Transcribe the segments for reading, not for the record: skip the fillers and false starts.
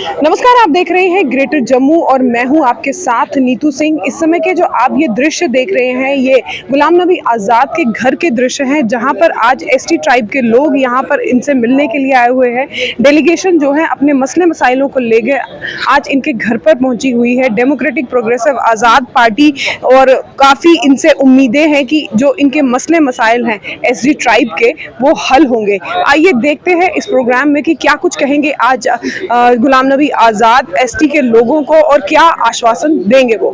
नमस्कार, आप देख रहे हैं ग्रेटर जम्मू और मैं हूं आपके साथ नीतू सिंह। इस समय के जो आप ये दृश्य देख रहे हैं ये गुलाम नबी आज़ाद के घर के दृश्य हैं, जहां पर आज एसटी ट्राइब के लोग यहां पर इनसे मिलने के लिए आए हुए हैं। डेलीगेशन जो है अपने मसले मसाइलों को लेकर आज इनके घर पर पहुंची हुई है। डेमोक्रेटिक प्रोग्रेसिव आज़ाद पार्टी और काफ़ी इनसे उम्मीदें हैं कि जो इनके मसले मसाइल हैं एसटी ट्राइब के वो हल होंगे। आइए देखते हैं इस प्रोग्राम में कि क्या कुछ कहेंगे आज गुलाम नबी आज़ाद एसटी के लोगों को और क्या आश्वासन देंगे वो।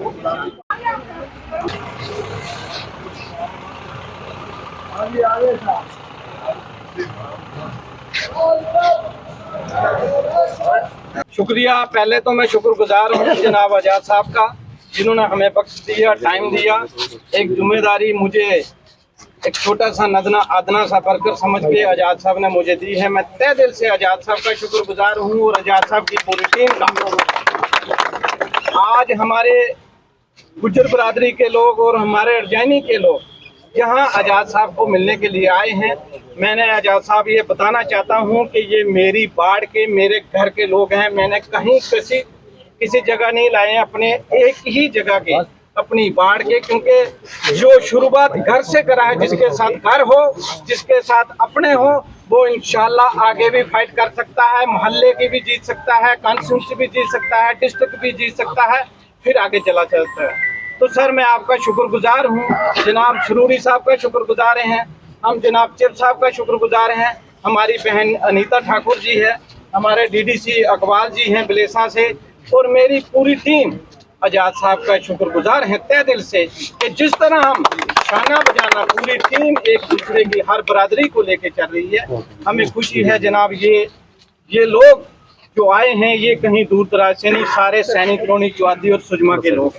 शुक्रिया। पहले तो मैं शुक्रगुजार हूँ जनाब आज़ाद साहब का, जिन्होंने हमें वक्त दिया, टाइम दिया। एक जिम्मेदारी मुझे एक छोटा सा अदना सा वर्कर समझ के आज़ाद साहब ने मुझे दी है। मैं तहे दिल से आज़ाद साहब का शुक्रगुजार हूँ और आज़ाद साहब की पूरी टीम का। आज हमारे गुज्जर बरादरी के लोग और हमारे अर्जैनी के लोग यहाँ आज़ाद साहब को मिलने के लिए आए हैं। मैंने आज़ाद साहब ये बताना चाहता हूँ कि ये मेरी बाड़ के मेरे घर के लोग हैं। मैंने कहीं किसी जगह नहीं लाए हैं, अपने एक ही जगह के, अपनी बाढ़ के, क्योंकि जो शुरुआत घर से करा है, जिसके साथ घर हो, जिसके साथ अपने हो, वो इंशाल्लाह आगे भी फाइट कर सकता है, मोहल्ले की भी जीत सकता है, कॉन्स्टिट्यूंसी भी जीत सकता है, डिस्ट्रिक्ट भी जीत सकता है, फिर आगे चला सकता है। तो सर मैं आपका शुक्रगुजार हूँ, जनाब सरूरी साहब का शुक्रगुजार हैं हम, जनाब चिप साहब का शुक्रगुजार हैं, हमारी बहन अनीता ठाकुर जी है, हमारे डीडीसी अकबाल जी हैं बलेसा से, और मेरी पूरी टीम आज़ाद साहब का शुक्रगुजार है तहे दिल से कि जिस तरह हम शाना बजाना पूरी टीम एक दूसरे की हर बरादरी को लेके चल रही है। हमें खुशी है जनाब। ये लोग जो आए हैं ये कहीं दूर दराज से नहीं, सारे सैनिक कॉलोनी चौधरी और सुजमा के लोग,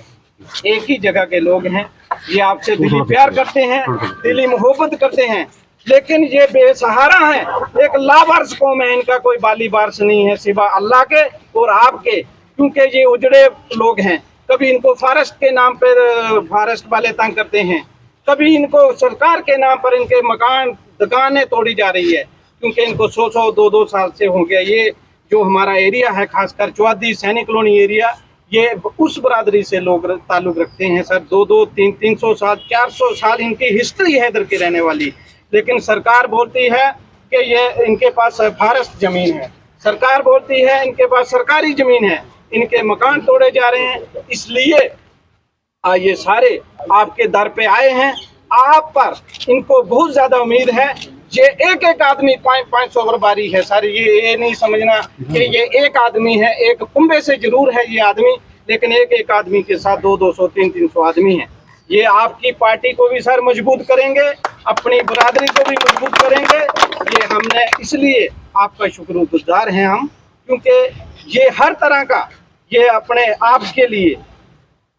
एक ही जगह के लोग हैं। ये आपसे दिली प्यार करते हैं, दिली मोहब्बत करते हैं, लेकिन ये बेसहारा है, एक लावारिस कौम है, इनका कोई बाली वारिस नहीं है सिवा अल्लाह के और आपके, क्योंकि ये उजड़े लोग हैं। कभी इनको फॉरेस्ट के नाम पर फॉरेस्ट वाले तंग करते हैं, कभी इनको सरकार के नाम पर इनके मकान दुकानें तोड़ी जा रही है, क्योंकि इनको 100-200 साल से हो गया। ये जो हमारा एरिया है, खासकर चौधरी सैनिक कॉलोनी एरिया, ये उस बरादरी से लोग ताल्लुक रखते हैं सर। 200-300 साल 400 साल इनकी हिस्ट्री है इधर की रहने वाली, लेकिन सरकार बोलती है कि ये इनके पास फॉरेस्ट जमीन है, सरकार बोलती है इनके पास सरकारी जमीन है, इनके मकान तोड़े जा रहे हैं। इसलिए ये सारे आपके दर पे आए हैं, आप पर इनको बहुत ज्यादा उम्मीद है। ये एक आदमी 500 बर्बारी है सर, ये नहीं समझना कि ये एक आदमी है, एक कुंबे से जरूर है ये आदमी, लेकिन एक आदमी के साथ 200-300 आदमी है। ये आपकी पार्टी को भी सर मजबूत करेंगे, अपनी बरादरी को भी मजबूत करेंगे। ये हमने इसलिए आपका शुक्रगुजार हैं हम, क्योंकि ये हर तरह का, ये अपने आपके लिए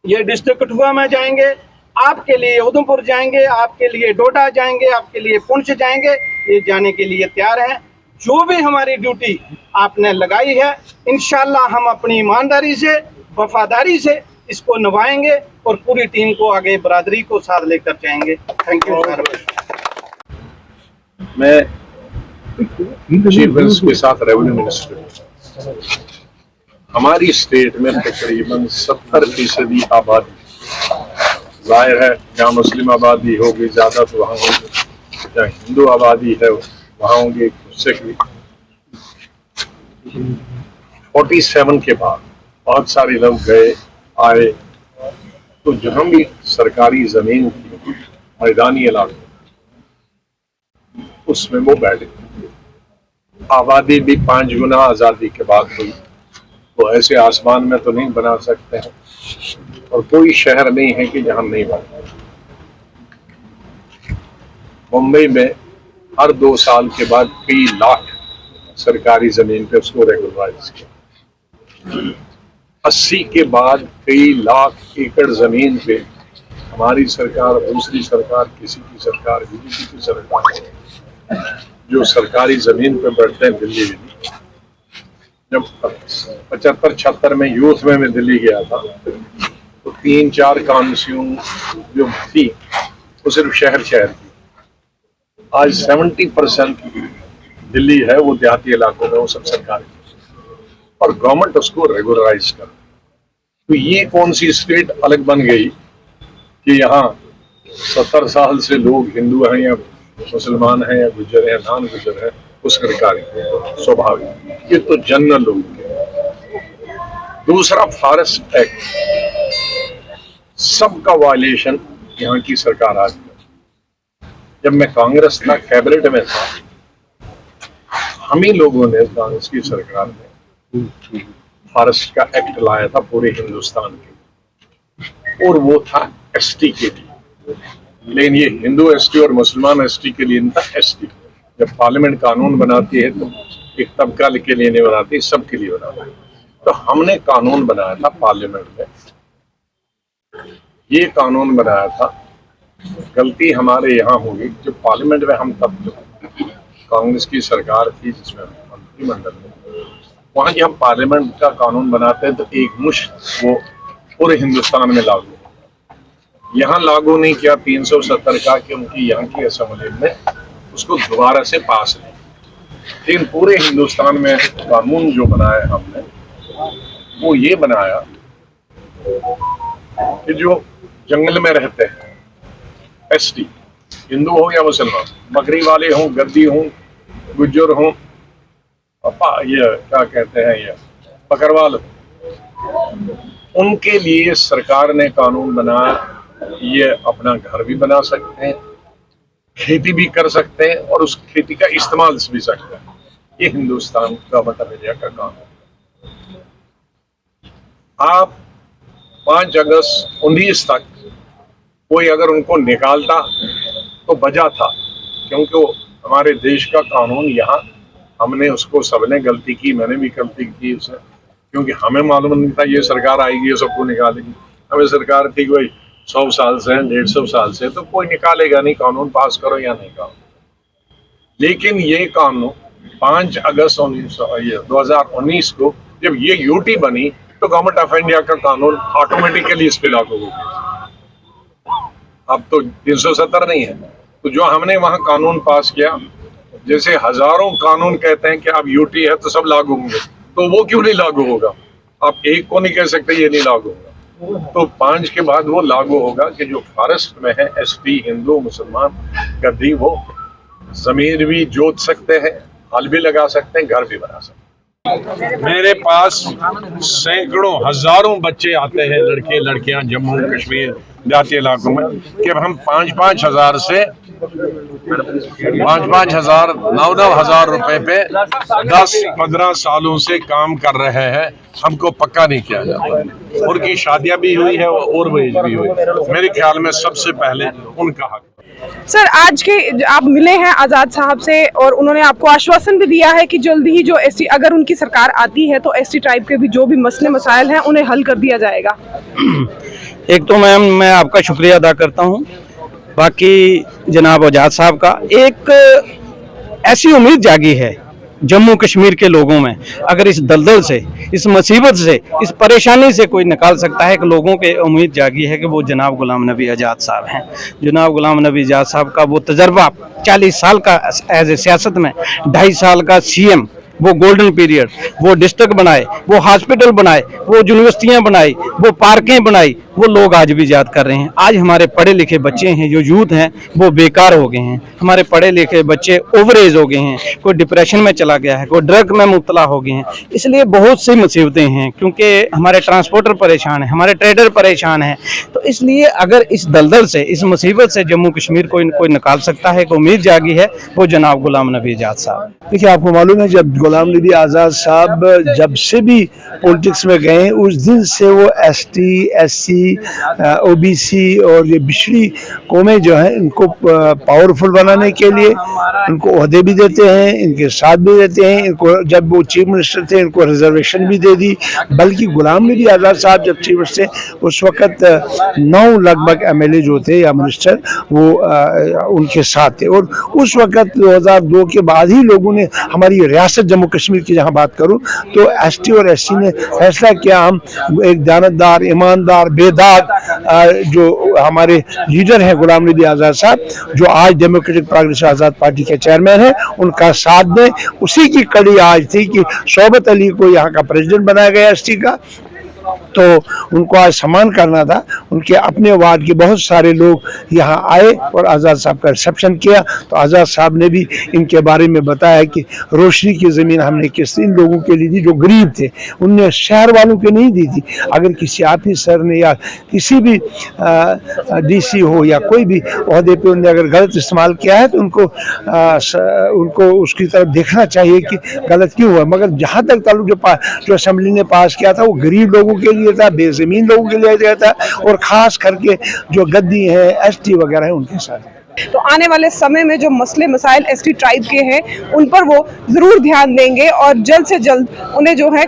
ये डिस्ट्रिक्ट कठुआ में जाएंगे, आपके लिए उधमपुर जाएंगे, आपके लिए डोडा जाएंगे, आपके लिए पुंछ जाएंगे, ये जाने के लिए तैयार हैं। जो भी हमारी ड्यूटी आपने लगाई है, इंशाल्लाह हम अपनी ईमानदारी से, वफादारी से इसको निभाएंगे और पूरी टीम को आगे बरादरी को साथ लेकर जाएंगे। Thank you sir. मैं चीफ मिनिस्टर के साथ रेवेन्यू मिनिस्टर, हमारी स्टेट में तकरीबन 70% आबादी, जाहिर है जहाँ मुस्लिम आबादी होगी ज़्यादा तो वहाँ होगी, जहाँ हिंदू आबादी है वहाँ होंगे उससे भी। 47 के बाद बहुत सारे लोग गए आए, तो जहाँ भी सरकारी ज़मीन थी मैदानी इलाके उसमें वो बैठे। आबादी भी 5 गुना आज़ादी के बाद हुई, तो ऐसे आसमान में तो नहीं बना सकते हैं, और कोई शहर नहीं है कि जहां नहीं बना। मुंबई में हर 2 साल के बाद कई लाख सरकारी जमीन पे उसको रेगुलराइज किया। 80 के बाद कई लाख एकड़ जमीन पे हमारी सरकार, दूसरी सरकार, किसी की सरकार, बीजेपी की सरकार, जो सरकारी जमीन पे बैठते हैं दिल्ली में। जब 75-76 में यूथ में मैं दिल्ली गया था, तो 3-4 काउंसिल जो थी वो सिर्फ शहर की। आज 70% दिल्ली है वो देहाती इलाकों में, वो सब सरकारी। और गवर्नमेंट उसको रेगुलराइज करे। तो ये कौन सी स्टेट अलग बन गई कि यहाँ 70 साल से लोग हिंदू हैं या मुसलमान हैं या गुजर हैं, नॉन गुजर है, उस सरकारी स्वाभाविक, ये तो जनरल लोग के। दूसरा, फॉरेस्ट एक्ट, सबका वायलेशन यहाँ की सरकार आज। जब मैं कांग्रेस था, कैबिनेट में था, हम ही लोगों ने, कांग्रेस की सरकार ने फॉरेस्ट का एक्ट लाया था पूरे हिंदुस्तान के, और वो था एसटी के लिए। लेकिन ये हिंदू एसटी और मुसलमान एसटी के लिए नहीं था, एसटी। जब पार्लियामेंट कानून बनाती है तो एक तबका के लिए नहीं बनाती, सबके लिए बनाती है। तो हमने कानून बनाया था पार्लियामेंट में, ये कानून बनाया था। गलती हमारे यहाँ होगी, जो पार्लियामेंट में हम तब जो कांग्रेस की सरकार थी जिसमें मंत्रिमंडल में, वहां जब हम पार्लियामेंट का कानून बनाते हैं तो एक मुश्त वो पूरे हिंदुस्तान में लागू, यहाँ लागू नहीं किया 370 का, क्योंकि यहाँ की असेंबली में उसको दोबारा से पास नहीं। लेकिन पूरे हिंदुस्तान में कानून जो बनाया हमने, वो ये बनाया कि जो जंगल में रहते हैं एसटी, हिंदू हो या मुसलमान, बकरी वाले हों, गद्दी हों, गुज्जर हों, ये क्या कहते हैं, ये बकरवाल, उनके लिए सरकार ने कानून बनाया, ये अपना घर भी बना सकते हैं, खेती भी कर सकते हैं और उस खेती का इस्तेमाल भी सकते हैं। ये हिंदुस्तान गवर्नमेंट ऑफ इंडिया का काम है। आप 5 अगस्त 19 तक कोई अगर उनको निकालता तो बजा था, क्योंकि वो हमारे देश का कानून, यहाँ हमने उसको, सबने गलती की, मैंने भी गलती की उसे, क्योंकि हमें मालूम नहीं था ये सरकार आएगी ये सबको निकालेगी। हमें सरकार थी कोई 100 साल से, 150 साल से, तो कोई निकालेगा नहीं, कानून पास करो या नहीं करो। लेकिन ये कानून 5 अगस्त 2019 को जब ये यूटी बनी तो गवर्नमेंट ऑफ इंडिया का कानून ऑटोमेटिकली इस पे लागू हो गया। अब तो 370 नहीं है। तो जो हमने वहां कानून पास किया, जैसे हजारों कानून कहते हैं कि अब यूटी है तो सब लागू होंगे, तो वो क्यों नहीं लागू होगा? आप एक को नहीं कह सकते ये नहीं लागू होगा। तो 5 के बाद वो लागू होगा कि जो फॉरेस्ट में है एसटी, हिंदू, मुसलमान, गद्दी, वो जमीन भी जोत सकते हैं, हल भी लगा सकते हैं, घर भी बना सकते हैं। मेरे पास सैकड़ों हजारों बच्चे आते हैं, लड़के लड़कियां, जम्मू कश्मीर जाती इलाकों में, कि हम 5-5 हजार से 5-5 हजार 9-9 हजार रुपए पे 10-15 सालों से काम कर रहे हैं। हमको पक्का नहीं किया जाता। उनकी शादियां भी हुई है और वेज भी हुई। मेरे ख्याल में सबसे पहले उनका हक। सर, आज के आप मिले हैं आज़ाद साहब से और उन्होंने आपको आश्वासन भी दिया है कि जल्दी ही जो एसटी, अगर उनकी सरकार आती है तो एसटी ट्राइब के भी जो भी मसले मसाइल हैं उन्हें हल कर दिया जाएगा। एक तो मैम मैं आपका शुक्रिया अदा करता हूं, बाकी जनाब आज़ाद साहब का एक ऐसी उम्मीद जागी है जम्मू कश्मीर के लोगों में। अगर इस दलदल से, इस मुसीबत से, इस परेशानी से कोई निकाल सकता है कि लोगों के उम्मीद जागी है कि वो जनाब गुलाम नबी आज़ाद साहब हैं। जनाब गुलाम नबी आज़ाद साहब का वो तजर्बा 40 साल का एज ए सियासत में, 2.5 साल का सीएम, वो गोल्डन पीरियड, वो डिस्ट्रिक्ट बनाए, वो हॉस्पिटल बनाए, वो यूनिवर्सिटियां बनाई, वो पार्कें बनाई, वो लोग आज भी याद कर रहे हैं। आज हमारे पढ़े लिखे बच्चे हैं, जो यूथ हैं, वो बेकार हो गए हैं। हमारे पढ़े लिखे बच्चे ओवर एज हो गए हैं, कोई डिप्रेशन में चला गया है, कोई ड्रग में मुब्तला हो गए हैं। इसलिए बहुत सी मुसीबतें हैं, क्योंकि हमारे ट्रांसपोर्टर परेशान हैं, हमारे ट्रेडर परेशान हैं। तो इसलिए अगर इस दलदल से, इस मुसीबत से जम्मू कश्मीर कोई निकाल सकता है, कोई उम्मीद जागी है, वो जनाब गुलाम नबी आज़ाद साहब। देखिए, आपको मालूम है जब गुलाम नबी आज़ाद साहब जब से भी पॉलिटिक्स में गए, उस दिन से वो एसटी, एससी, ओबीसी और ये पिछड़ी कौमें जो हैं, इनको पावरफुल बनाने के लिए इनको ओहदे भी देते हैं, इनके साथ भी देते हैं। इनको जब वो चीफ मिनिस्टर थे, इनको रिजर्वेशन भी दे दी। बल्कि गुलाम नबी आज़ाद साहब जब चीफ मिनिस्टर थे, उस वक्त 9 लगभग एमएलए जो थे या मिनिस्टर, वो उनके साथ थे। और उस वक्त 2002 के बाद ही लोगों ने, हमारी रियासत जम्मू कश्मीर की जहाँ बात करूँ, तो एसटी और एससी ने फैसला किया हम एक जानतदार, ईमानदार, बेदाग जो हमारे लीडर हैं गुलाम नबी आज़ाद साहब, जो आज डेमोक्रेटिक प्रोग्रेसिव आज़ाद पार्टी के चेयरमैन हैं, उनका साथ दें। उसी की कड़ी आज थी कि शौबत अली को यहाँ का प्रेसिडेंट बनाया गया एसटी का, तो उनको आज सम्मान करना था। उनके अपने वार्ड के बहुत सारे लोग यहाँ आए और आज़ाद साहब का रिसेप्शन किया। तो आज़ाद साहब ने भी इनके बारे में बताया कि रोशनी की ज़मीन हमने किस इन लोगों के लिए दी जो गरीब थे, उनने शहर वालों के नहीं दी थी। अगर किसी ऑफिसर ने या किसी भी डीसी हो या कोई भी ओहदे पे उन्होंने अगर गलत इस्तेमाल किया है तो उनको उसकी तरफ देखना चाहिए कि गलत क्यों हुआ। मगर जहाँ तक ताल्लुक जो असेंबली ने पास किया था वो गरीब लोगों के लिए था, बेज़मीन लोगों के लिए दिया था, और ख़ास करके जो गद्दी है, एसटी वगैरह है, उनके साथ। तो आने वाले समय में जो मसले मसाइल एसटी ट्राइब के हैं उन पर वो ज़रूर ध्यान देंगे और जल्द से जल्द उन्हें जो है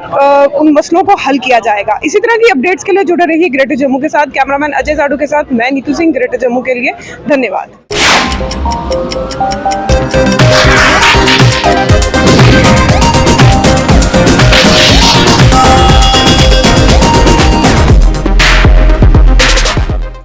उन मसलों को हल किया जाएगा। इसी तरह की अपडेट्स के लिए जुड़े रहिए ग्रेटर जम्मू के साथ। कैमरामैन अजय जाडू के साथ मैं नीतू सिंह, ग्रेटर जम्मू के लिए। धन्यवाद।